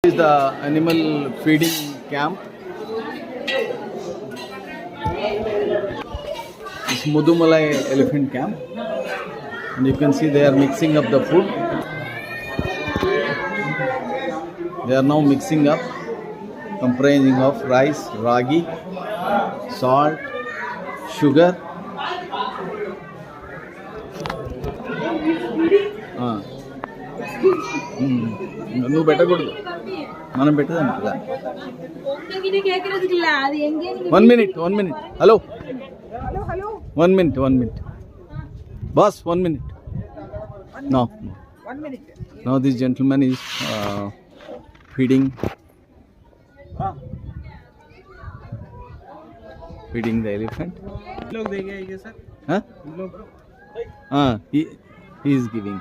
This is the animal feeding camp. It's Mudumalai elephant camp, and you can see they are mixing up the food. They are now mixing up, comprising of rice, ragi, salt, sugar. నువ్వు పెట్టకూడదు, మనం పెట్టదాం కదా. 1 minute. Hello. 1 minute. Boss, 1 minute. No. 1 minute. Now this gentleman is feeding the elephant. लोग देंगे ये sir. Huh? लोग. He is giving.